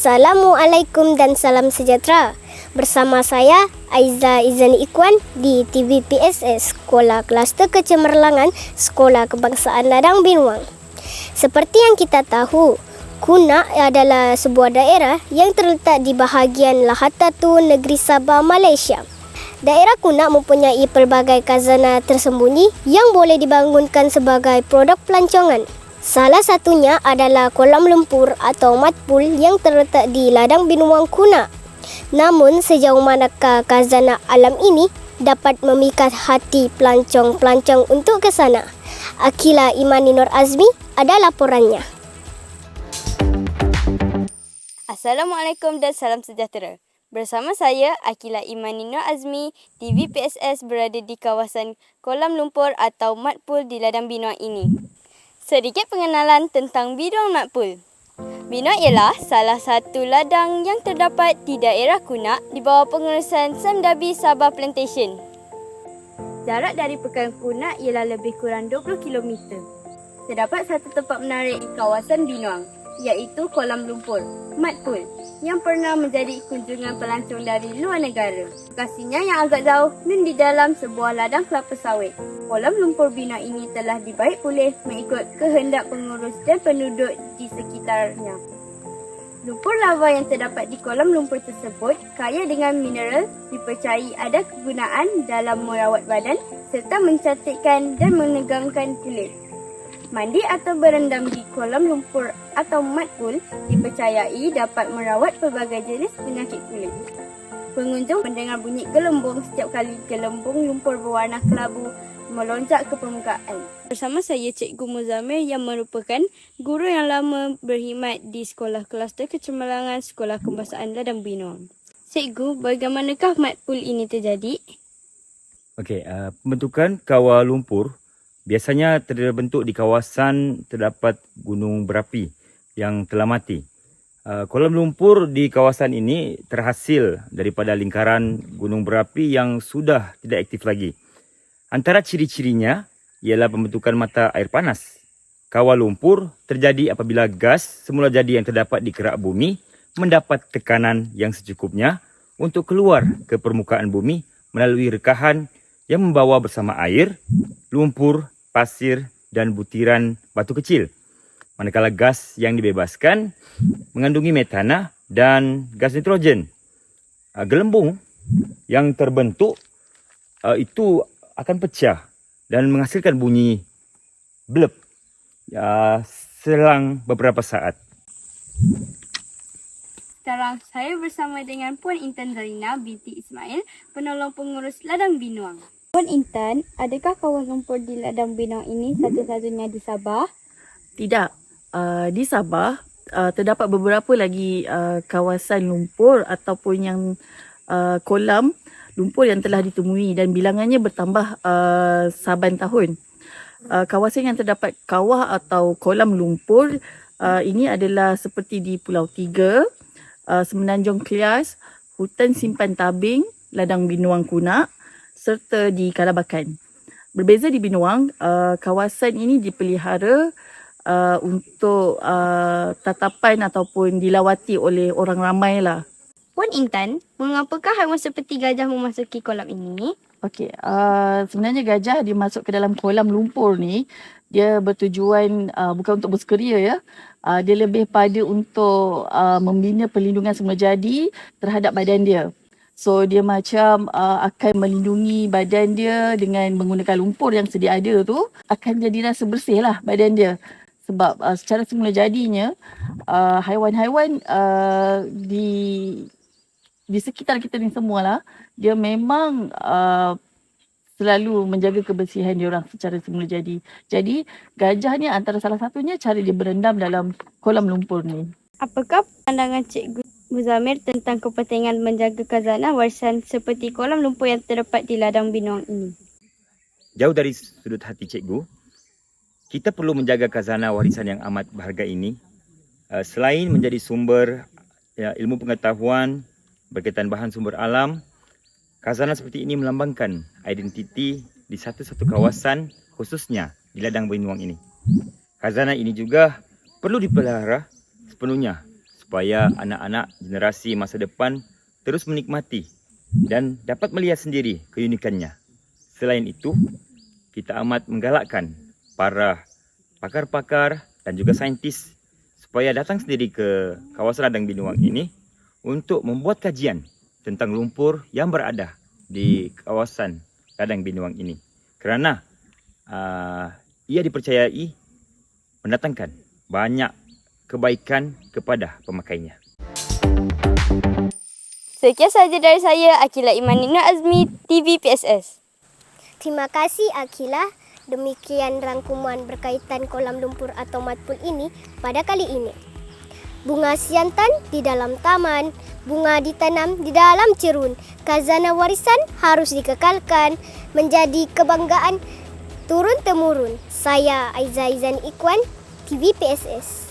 Assalamualaikum dan salam sejahtera. Bersama saya Aiza Izani Ikwan di TVPSS Sekolah Kluster Kecemerlangan Sekolah Kebangsaan Ladang Binuang. Seperti yang kita tahu, Kunak adalah sebuah daerah yang terletak di bahagian Lahadatu, Negeri Sabah, Malaysia. Daerah Kunak mempunyai pelbagai khazanah tersembunyi yang boleh dibangunkan sebagai produk pelancongan. Salah satunya adalah kolam lumpur atau matpul yang terletak di Ladang Binuang Kunak. Namun sejauh manakah khazanah alam ini dapat memikat hati pelancong-pelancong untuk ke sana? Akila Imani Nur Azmi ada laporannya. Assalamualaikum dan salam sejahtera. Bersama saya Akila Imani Nur Azmi, TVPSS berada di kawasan kolam lumpur atau matpul di Ladang Binuang ini. Sedikit pengenalan tentang Binuang Matpul. Binuang ialah salah satu ladang yang terdapat di daerah Kunak di bawah pengurusan Semdabi Sabah Plantation. Jarak dari Pekan Kunak ialah lebih kurang 20 km. Terdapat satu tempat menarik di kawasan Binuang, iaitu kolam lumpur, matpul, yang pernah menjadi kunjungan pelancong dari luar negara. Lokasinya yang agak jauh dan di dalam sebuah ladang kelapa sawit. Kolam lumpur Binuang ini telah dibaik pulih mengikut kehendak pengurus dan penduduk di sekitarnya. Lumpur lava yang terdapat di kolam lumpur tersebut kaya dengan mineral, dipercayai ada kegunaan dalam merawat badan serta mencantikkan dan menegangkan kulit. Mandi atau berendam di kolam lumpur atau matpul dipercayai dapat merawat pelbagai jenis penyakit kulit. Pengunjung mendengar bunyi gelembung setiap kali gelembung lumpur berwarna kelabu melonjak ke permukaan. Bersama saya Cikgu Muzamir yang merupakan guru yang lama berkhidmat di Sekolah Kluster Kecemerlangan Sekolah Kebangsaan Ladang Binuang. Cikgu, bagaimanakah matpul ini terjadi? Pembentukan kawah lumpur biasanya terbentuk di kawasan terdapat gunung berapi yang telah mati. Kolam lumpur di kawasan ini terhasil daripada lingkaran gunung berapi yang sudah tidak aktif lagi. Antara ciri-cirinya ialah pembentukan mata air panas. Kawah lumpur terjadi apabila gas semula jadi yang terdapat di kerak bumi mendapat tekanan yang secukupnya untuk keluar ke permukaan bumi melalui rekahan yang membawa bersama air, lumpur, pasir dan butiran batu kecil. Manakala gas yang dibebaskan mengandungi metana dan gas nitrogen. Gelembung yang terbentuk itu akan pecah dan menghasilkan bunyi blep selang beberapa saat. Sekarang saya bersama dengan Puan Intan Zarina binti Ismail, penolong pengurus Ladang Binuang. Puan Intan, adakah kawah lumpur di Ladang Binuang ini satu-satunya di Sabah? Tidak. Di Sabah terdapat beberapa lagi kawasan lumpur ataupun yang kolam lumpur yang telah ditemui dan bilangannya bertambah saban tahun. Kawasan yang terdapat kawah atau kolam lumpur ini adalah seperti di Pulau Tiga, Semenanjung Klias, Hutan Simpan Tabing, Ladang Binuang Kunak serta di Kalabakan. Berbeza di Binuang, kawasan ini dipelihara untuk tatapan ataupun dilawati oleh orang ramai lah. Puan Intan, mengapakah haiwan seperti gajah memasuki kolam ini? Sebenarnya gajah dia masuk ke dalam kolam lumpur ni, dia bertujuan bukan untuk bersekeria ya. Dia lebih pada untuk membina perlindungan semula jadi terhadap badan dia. So dia macam akan melindungi badan dia dengan menggunakan lumpur yang sedia ada tu, akan jadi rasa bersih lah badan dia. Sebab secara semula jadinya haiwan-haiwan di sekitar kita ni semualah, dia memang selalu menjaga kebersihan diorang secara semula jadi. Jadi gajah ni antara salah satunya cara dia berendam dalam kolam lumpur ni. Apakah pandangan Cikgu Muzamir tentang kepentingan menjaga khazanah warisan seperti kolam lumpur yang terdapat di Ladang Binuang ini? Jauh dari sudut hati cikgu, kita perlu menjaga khazanah warisan yang amat berharga ini. Selain menjadi sumber ilmu pengetahuan berkaitan bahan sumber alam, khazanah seperti ini melambangkan identiti di satu-satu kawasan khususnya di Ladang Binuang ini. Khazanah ini juga perlu dipelihara sepenuhnya supaya anak-anak generasi masa depan terus menikmati dan dapat melihat sendiri keunikannya. Selain itu, kita amat menggalakkan para pakar-pakar dan juga saintis supaya datang sendiri ke kawasan ladang Binuang ini untuk membuat kajian tentang lumpur yang berada di kawasan ladang Binuang ini. Kerana ia dipercayai mendatangkan banyak kebaikan kepada pemakainya. Sekian sahaja dari saya, Akilah Imanino Azmi, TV PSS. Terima kasih Akilah. Demikian rangkuman berkaitan kolam lumpur atau matpul ini pada kali ini. Bunga siantan di dalam taman, bunga ditanam di dalam cerun. Khazanah warisan harus dikekalkan menjadi kebanggaan turun-temurun. Saya Aiza Izani Ikwan, TV PSS.